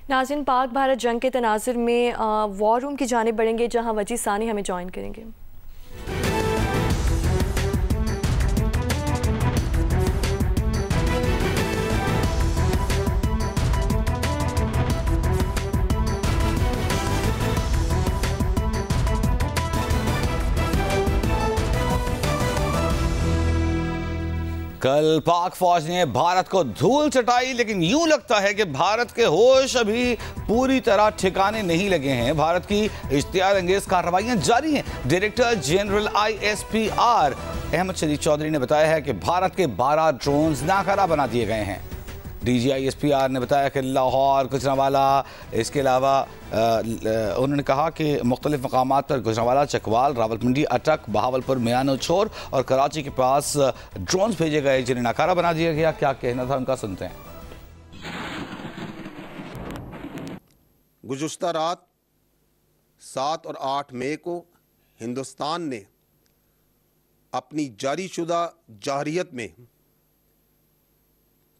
नाज़रीन, पाक भारत जंग के तनाज़ुर में वॉर रूम की जानिब बढ़ेंगे, जहां वजी सानी हमें ज्वाइन करेंगे। कल पाक फौज ने भारत को धूल चटाई, लेकिन यूं लगता है कि भारत के होश अभी पूरी तरह ठिकाने नहीं लगे हैं। भारत की इश्तियार अंगेज कार्रवाइयां जारी हैं। डायरेक्टर जनरल ISPR अहमद शरीफ चौधरी ने बताया है कि भारत के 12 ड्रोन्स नाकारा बना दिए गए हैं। DG ISPR ने बताया कि लाहौर, गुजरांवाला, इसके अलावा उन्होंने कहा कि मुख्तलिफ मकामात पर गुजरांवाला, चकवाल, रावलपिंडी, अटक, बहावलपुर, मियानो छोर और कराची के पास ड्रोन्स भेजे गए जिन्हें नाकारा बना दिया गया। क्या कहना था उनका, सुनते हैं। गुज़श्ता रात 7 और 8 मई को हिंदुस्तान ने अपनी जारी शुदा जाहरियत में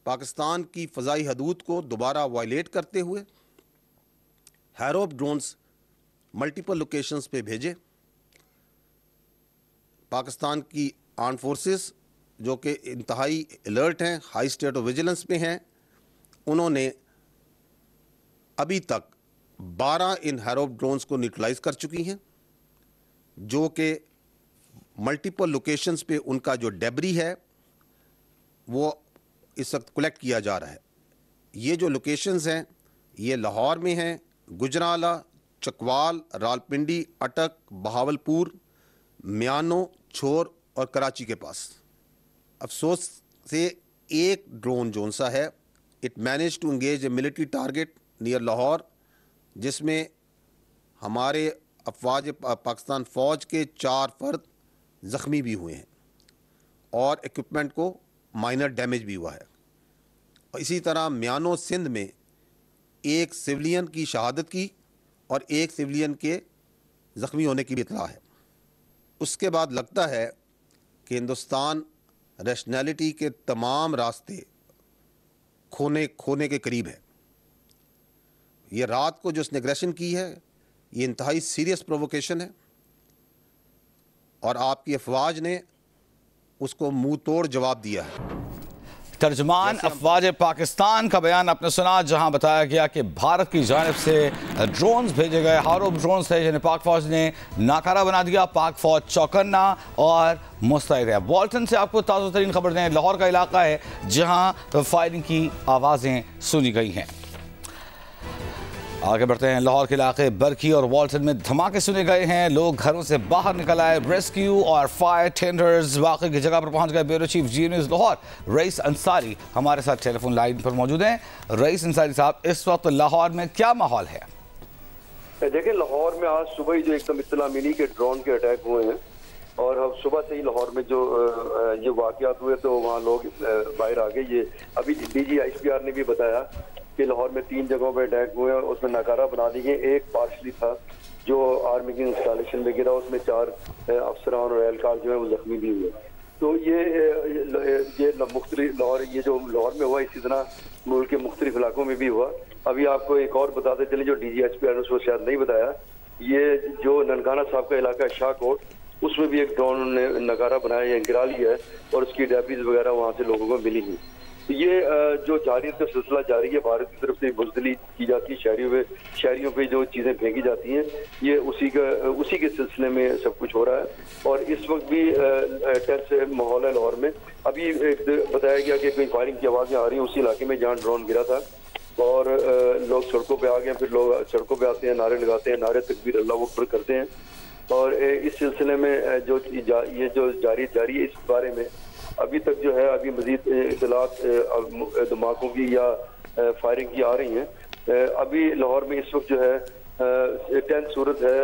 पाकिस्तान की फ़ज़ाई हदूद को दोबारा वायलेट करते हुए हैरोप ड्रोन्स मल्टीपल लोकेशंस पे भेजे। पाकिस्तान की आर्म फोर्सेस जो कि इंतहाई अलर्ट हैं, हाई स्टेट ऑफ विजिलेंस में हैं, उन्होंने अभी तक 12 इन हैरोप ड्रोन्स को न्यूट्रलाइज कर चुकी हैं, जो कि मल्टीपल लोकेशंस पे उनका जो डेब्री है वो इस वक्त कलेक्ट किया जा रहा है। ये जो लोकेशंस हैं ये लाहौर में हैं, गुजरांवाला, चकवाल, रावलपिंडी, अटक, बहावलपुर, मियानो, छोर और कराची के पास। अफसोस से एक ड्रोन जोन सा है, it manage to engage a military target near Lahore, जिसमें हमारे अफवाज पाकिस्तान फ़ौज के 4 फर्द ज़ख्मी भी हुए हैं और इक्विपमेंट को माइनर डैमेज भी हुआ है। और इसी तरह मियानो सिंध में एक सिविलियन की शहादत की और एक सिविलियन के ज़ख्मी होने की भी इत्तला है। उसके बाद लगता है कि हिंदुस्तान रैशनैलिटी के तमाम रास्ते खोने के करीब है। ये रात को जो उसने एग्रेशन की है ये इंतहाई सीरियस प्रोवोकेशन है और आपकी अफवाज ने उसको मुंह तोड़ जवाब दिया है। तर्जमान अफवाज पाकिस्तान का बयान आपने सुना, जहां बताया गया कि भारत की जानिब से ड्रोन्स भेजे गए हारोप ड्रोन्स थे जिन्हें पाक फौज ने नाकारा बना दिया। पाक फौज चौकन्ना और मुस्तैद है। वॉल्टन से आपको ताज़ा तरीन खबर दें, लाहौर का इलाका है जहां फायरिंग की आवाज़ें सुनी गई हैं। आगे बढ़ते हैं। लाहौर के इलाके बरकी और वॉल्टन में धमाके सुने गए हैं। लोग घरों से बाहर निकल आए। रेस्क्यू और फायर टेंडर्स वाक़े की जगह पर पहुंच गए। ब्यूरो चीफ जी न्यूज़ लाहौर रईस अंसारी हमारे साथ टेलीफोन लाइन पर मौजूद हैं। रईस अंसारी साहब, इस वक्त लाहौर में क्या माहौल है? देखिए, लाहौर में आज सुबह ही जो एकदम इत्तला मिली कि ड्रोन के अटैक हुए हैं और हम सुबह से ही लाहौर में जो ये वाक़यात हुए तो वहाँ लोग बाहर आ गए। ये अभी DG ISPR ने भी बताया कि लाहौर में 3 जगहों पर अटैक हुए और उसमें नकारा बना दी गई। एक पार्शली था जो आर्मी की इंस्टॉलेशन में गिरा, उसमें 4 अफसरान और एहलकार जो है वो जख्मी भी हुए। तो ये मुख्तलिफ लाहौर, ये जो लाहौर में हुआ इसी तरह मुल्क के मुख्तलिफ इलाकों में भी हुआ। अभी आपको एक और बताते चले जो DG ISPR ने उसको शायद नहीं बताया, ये जो ननकाना साहब का इलाका है शाहकोट, उसमें भी एक ड्रोन ने नकारा बनाया या गिरा लिया है और उसकी डेब्रीज वगैरह वहाँ से लोगों को मिली हुई। ये जो जारियत का सिलसिला जारी है, भारत की तरफ से बुज़दिली की जाती है, शहरियों पे जो चीज़ें फेंकी जाती हैं, ये उसी के सिलसिले में सब कुछ हो रहा है। और इस वक्त भी टेंस माहौल है लाहौर में। अभी बताया गया कि कोई फायरिंग की आवाज़ें आ रही हैं उसी इलाके में जहाँ ड्रोन गिरा था और लोग सड़कों पर आ गए। फिर लोग सड़कों पर आते हैं, नारे लगाते हैं, नारे तकबीर अल्लाह अकबर करते हैं। और इस सिलसिले में ये जो जारी है इस बारे में अभी तक जो है अभी मजीद इतलात धमाकों की या फायरिंग की आ रही हैं। अभी लाहौर में इस वक्त जो है टेंस सूरत है।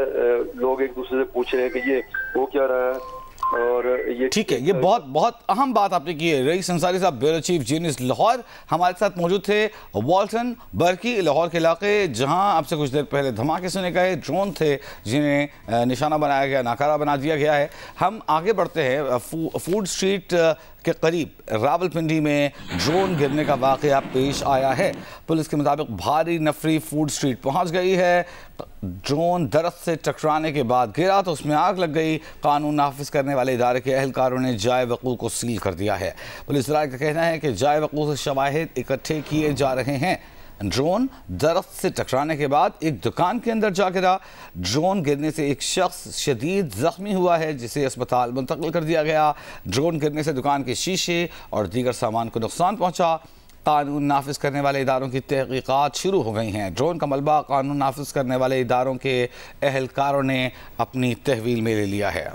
लोग एक दूसरे से पूछ रहे हैं कि ये हो क्या रहा है और ये ठीक है। ये बहुत अहम बात आपने की है। रईस अंसारी साहब, ब्यूरो चीफ जी न्यूज़ लाहौर हमारे साथ मौजूद थे। वॉल्टन, बरकी, लाहौर के इलाके जहां आपसे कुछ देर पहले धमाके सुने गए, ड्रोन थे जिन्हें निशाना बनाया गया, नाकारा बना दिया गया है। हम आगे बढ़ते हैं। फूड स्ट्रीट के करीब रावलपिंडी में ड्रोन गिरने का वाकया पेश आया है। पुलिस के मुताबिक भारी नफरी फूड स्ट्रीट पहुंच गई है। ड्रोन दरख्त से टकराने के बाद गिरा तो उसमें आग लग गई। कानून नाफिज करने वाले इदारे के अहलकारों ने जाए वक़ूअ को सील कर दिया है। पुलिस राय का कहना है कि जाए वक़ूअ से शवाहिद इकट्ठे किए जा रहे हैं। ड्रोन दरख्त से टकराने के बाद एक दुकान के अंदर जा गिरा। ड्रोन गिरने से एक शख्स शदीद जख्मी हुआ है, जिसे अस्पताल मुंतकिल कर दिया गया। ड्रोन गिरने से दुकान के शीशे और दीगर सामान को नुकसान पहुंचा। कानून नाफिज करने वाले इदारों की तहकीकात शुरू हो गई हैं। ड्रोन का मलबा कानून नाफिज करने वाले इदारों के अहलकारों ने अपनी तहवील में ले लिया है।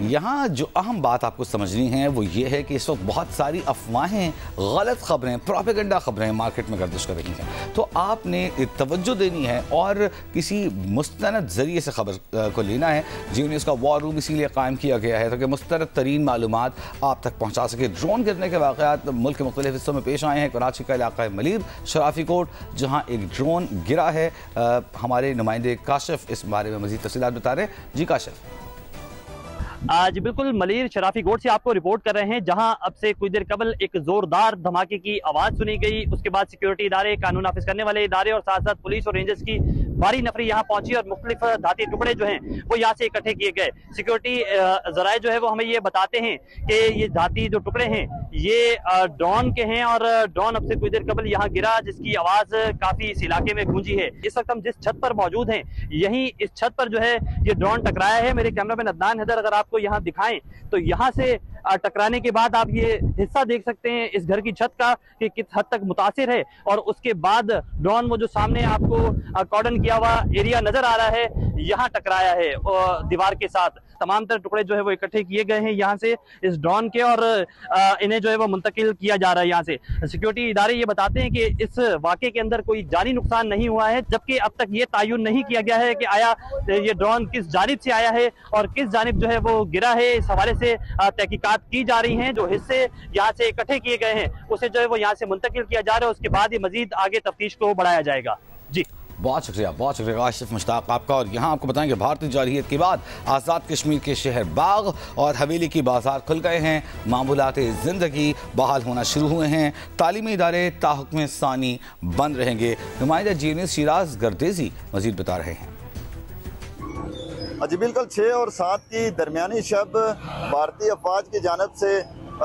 यहाँ जो अहम बात आपको समझनी है वो ये है कि इस वक्त बहुत सारी अफवाहें, गलत खबरें, प्रोपेगेंडा खबरें मार्केट में गर्दिश कर रही हैं। तो आपने तवज्जो देनी है और किसी मुस्तनद ज़रिए से खबर को लेना है। जी न्यूज़ का वॉर रूम इसीलिए कायम किया गया है ताकि मुस्तनद तरीन मालूमात आप तक पहुँचा सके। ड्रोन गिरने के वाक़यात मुल्क के मुख्तलिफ हिस्सों में पेश आए हैं। कराची का इलाका है मलीर शराफी कोट, जहाँ एक ड्रोन गिरा है। हमारे नुमाइंदे काशिफ इस बारे में मज़ीद तफसीलात बता रहे हैं। जी काशिफ। जी बिल्कुल, मलीर शराफी कोट से आपको रिपोर्ट कर रहे हैं, जहां अब से कुछ देर कबल एक जोरदार धमाके की आवाज सुनी गई। उसके बाद सिक्योरिटी इदारे, कानून नाफिज करने वाले इदारे और साथ साथ पुलिस और रेंजर्स की भारी नफरी यहाँ पहुंची और मुख्तलिफ धाती टुकड़े जो हैं वो यहाँ से इकट्ठे किए गए। सिक्योरिटी जराए जो है वो हमें ये बताते हैं कि ये धाती जो टुकड़े हैं ये ड्रोन के हैं और ड्रोन अब से कुछ देर कबल यहाँ गिरा, जिसकी आवाज काफी इस इलाके में गूंजी है। इस वक्त हम जिस छत पर मौजूद हैं, यही इस छत पर जो है ये ड्रोन टकराया है। मेरे कैमरामैन अदनान हैदर अगर आपको यहाँ दिखाएं तो यहाँ से टकराने के बाद आप ये हिस्सा देख सकते हैं इस घर की छत का कि किस हद तक मुतासिर है। और उसके बाद ड्रोन वो जो सामने आपको कॉर्डन किया हुआ एरिया नजर आ रहा है, यहाँ टकराया है दीवार के साथ। तमाम तरह टुकड़े जो है वो इकट्ठे किए गए हैं यहाँ से इस ड्रोन के और इन्हें जो है वो मुंतकिल किया जा रहा है यहाँ से। सिक्योरिटी इदारे ये बताते हैं कि इस वाक़े के अंदर कोई जानी नुकसान नहीं हुआ है, जबकि अब तक ये तायुन नहीं किया गया है कि आया ये ड्रोन किस जानिब से आया है और किस जानिब जो है वो गिरा है। इस हवाले से तहकीकात की जा रही हैं। जो हिस्से यहाँ से इकट्ठे किए गए हैं उसे जो है वो यहाँ से मुंतकिल किया जा रहा है। उसके बाद ही मजीद आगे तफ्तीश को बढ़ाया जाएगा। जी बहुत शुक्रिया काशिफ मुश्ताक आपका। और यहाँ आपको बताएं कि भारतीय जारहियत के बाद आज़ाद कश्मीर के शहर बाग और हवेली की बाजार खुल गए हैं। मामूलात ज़िंदगी बहाल होना शुरू हुए हैं। तालीमी इदारे ताहुक्म सानी बंद रहेंगे। नुमाइंदा जी न्यूज़ शिराज गर्देजी मजीद बता रहे हैं। जी बिल्कुल, 6 और 7 की दरमियानी शब भारतीय अफवाज की जानब से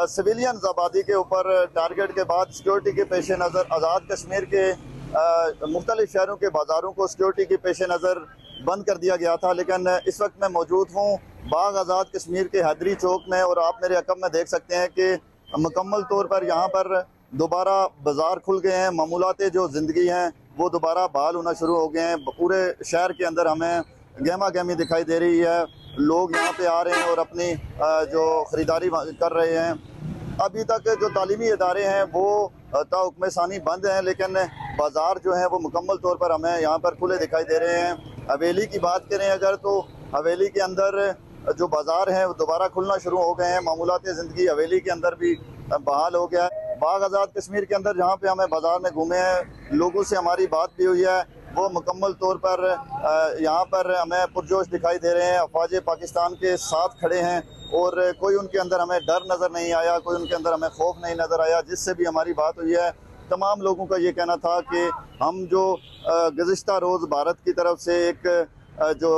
सिविलियन आबादी के ऊपर टारगेट के बाद सिक्योरिटी के पेश नज़र आज़ाद कश्मीर के मुख्तलिफ शहरों के बाज़ारों को सिक्योरिटी के पेश नज़र बंद कर दिया गया था। लेकिन इस वक्त मैं मौजूद हूँ बाग आज़ाद कश्मीर के हैदरी चौक में और आप मेरे अकब में देख सकते हैं कि मुकम्मल तौर पर यहाँ पर दोबारा बाज़ार खुल गए हैं। मामूलात जो ज़िंदगी हैं वो दोबारा बहाल होना शुरू हो गए हैं। पूरे शहर के अंदर हमें गहमा गहमी दिखाई दे रही है। लोग यहाँ पे आ रहे हैं और अपनी जो ख़रीदारी कर रहे हैं। अभी तक जो तालीमी इदारे हैं वो ताहुक्म सानी बंद हैं, लेकिन बाज़ार जो है वो मुकम्मल तौर पर हमें यहाँ पर खुले दिखाई दे रहे हैं। हवेली की बात करें अगर, तो हवेली के अंदर जो बाज़ार हैं वो दोबारा खुलना शुरू हो गए हैं। मामूलात ज़िंदगी हवेली के अंदर भी बहाल हो गया है। बाग आज़ाद कश्मीर के अंदर जहाँ पे हमें बाज़ार में घूमे हैं, लोगों से हमारी बात भी हुई है, वो मुकम्मल तौर पर यहाँ पर हमें पुरजोश दिखाई दे रहे हैं। अफवाज पाकिस्तान के साथ खड़े हैं और कोई उनके अंदर हमें डर नज़र नहीं आया, कोई उनके अंदर हमें खौफ नहीं नज़र आया। जिससे भी हमारी बात हुई है, तमाम लोगों का ये कहना था कि हम जो गुज़िश्ता रोज़ भारत की तरफ से एक जो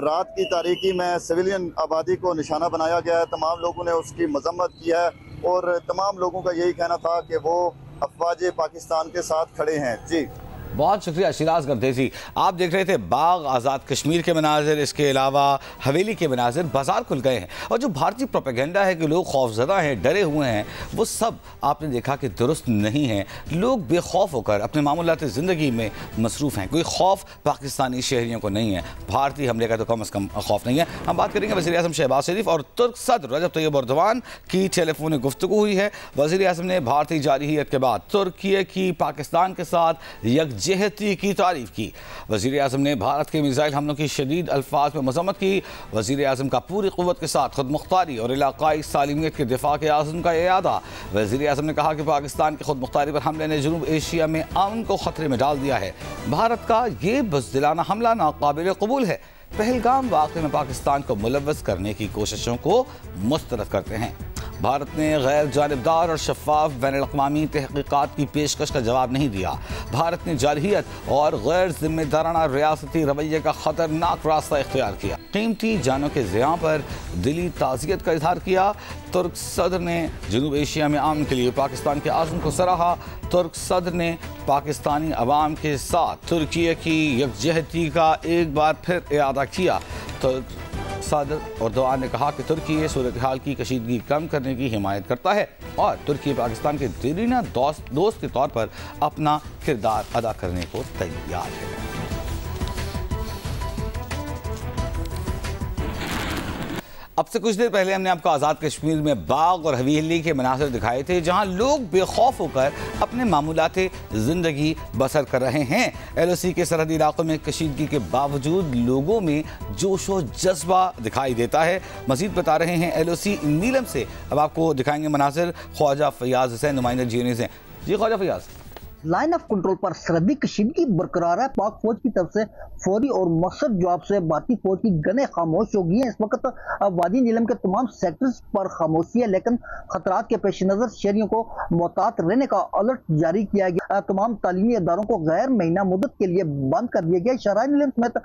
रात की तारीकी में सिविलियन आबादी को निशाना बनाया गया है, तमाम लोगों ने उसकी मजम्मत की है और तमाम लोगों का यही कहना था कि वो अफवाज पाकिस्तान के साथ खड़े हैं। जी बहुत शुक्रिया शिराज गर्देजी। आप देख रहे थे बाग आज़ाद कश्मीर के मनाजिर, इसके अलावा हवेली के मनाजिर। बाजार खुल गए हैं और जो भारतीय प्रोपेगेंडा है कि लोग खौफजदा हैं, डरे हुए हैं, वो सब आपने देखा कि दुरुस्त नहीं है। लोग बेखौफ होकर अपने मामूलात ज़िंदगी में मसरूफ़ हैं। कोई खौफ पाकिस्तानी शहरियों को नहीं है, भारतीय हमले का तो कम अज़ कम खौफ नहीं है। हम बात करेंगे वज़ीर आज़म शहबाज शरीफ और तुर्क सदर रजब तैयब एर्दोगान की टेलीफोनिक गुफ्तगू हुई है। वज़ीर आज़म ने भारतीय जारहियत के बाद तुर्की की पाकिस्तान के साथ यकजहती की तारीफ की। वज़ीर आज़म ने भारत के मिसाइल हमलों की शदीद अल्फाज में मज़म्मत की। वज़ीर आज़म का पूरी क़ुव्वत के साथ खुद मुख्तारी और इलाक़ाई सालिमियत के दिफा के आज़म का इरादा। वज़ीर आज़म ने कहा कि पाकिस्तान की खुद मुख्तारी पर हमले ने जनूब एशिया में अमन को ख़तरे में डाल दिया है। भारत का ये बुज़दिलाना हमला नाकाबिल कबूल है। पहलगाम वाक़े में पाकिस्तान को मुलव्वस करने की कोशिशों को मुस्तरद करते हैं। भारत ने गैर जानिबदार और शफाफ बैनुल-अक़वामी तहक़ीक़ात की पेशकश का जवाब नहीं दिया। भारत ने जारहियत और गैर जिम्मेदाराना रियासती रवैये का ख़तरनाक रास्ता इख्तियार किया। कीमती जानों के ज़ियां पर दिली ताज़ियत का इजहार किया। तुर्क सदर ने जनूब एशिया में अमन के लिए पाकिस्तान के आज़म को सराहा। तुर्क सदर ने पाकिस्तानी अवाम के साथ तुर्की की यकजहती का एक बार फिर इरादा किया। तुर्क सदर एर्दोआन ने कहा कि तुर्की सूरत हाल की कशीदगी कम करने की हिमायत करता है और तुर्की पाकिस्तान के देरीना दोस्त के तौर पर अपना किरदार अदा करने को तैयार है। अब से कुछ देर पहले हमने आपको आज़ाद कश्मीर में बाग और हवेली के मनाज़िर दिखाए थे, जहां लोग बेखौफ होकर अपने मामूलाती ज़िंदगी बसर कर रहे हैं। LOC के सरहदी इलाकों में कशीदगी के बावजूद लोगों में जोश व जज्बा दिखाई देता है। मज़ीद बता रहे हैं LOC नीलम से। अब आपको दिखाएंगे मनाज़िर। ख्वाजा फयाज हुसैन नुमाइंदा GNA से। जी Khwaja Fayaz, line of control पर सरहदी कशीदगी बरकरार है। पाक फौज की तरफ से फौरी और मकसद जवाब से भारतीय फौज की गनें खामोश हो गई हैं। इस वक्त वादी नीलम के तमाम सेक्टर्स पर खामोशी है, लेकिन खतरात के पेश नजर शहरियों को मोहतात रहने का अलर्ट जारी किया गया। तमाम तालीमी इदारों को गैर महीना मुद्दत के लिए बंद कर दिया गया। शहराई नीलम समेत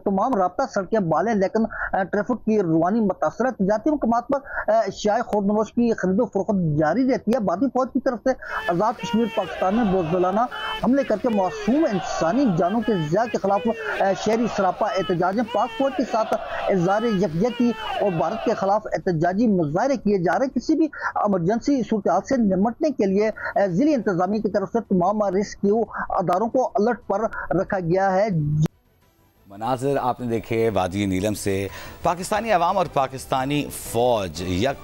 तमाम राब्ता सड़कें बहाल हैं, लेकिन ट्रैफिक की रवानी मुतासर है। तजारती मकामात पर शाय खुर्दनोश की खरीदो फरोख्त जारी रहती है। भारतीय फौज की तरफ से आज़ाद कश्मीर पाकिस्तान में बुज़दिलाना हमले करके मासूम इंसानी जानों के ज़िया के खिलाफ शहरी सरापा एहतजाज में पाक फौज के साथ इज़हार यकजहती और भारत के खिलाफ एहतजाजी मुजाहरे किए जा रहे हैं। किसी भी इमरजेंसी सूरत हाल से निपटने के लिए ज़िली इंतजामिया की तरफ से तमाम रेस्क्यू अदारों को अलर्ट पर रखा गया है। मनाज़िर आपने देखे वादी नीलम से। पाकिस्तानी अवाम और पाकिस्तानी फ़ौज यक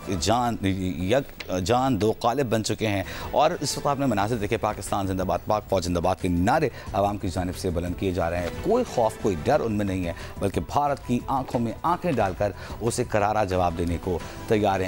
जान दो क़ालिब बन चुके हैं और इस वक्त आपने मनाज़िर देखे पाकिस्तान जिंदाबाद, पाक फ़ौज जिंदाबाद के नारे अवाम की जानिब से बुलंद किए जा रहे हैं। कोई खौफ, कोई डर उनमें नहीं है, बल्कि भारत की आंखों में आंखें डालकर उसे करारा जवाब देने को तैयार हैं।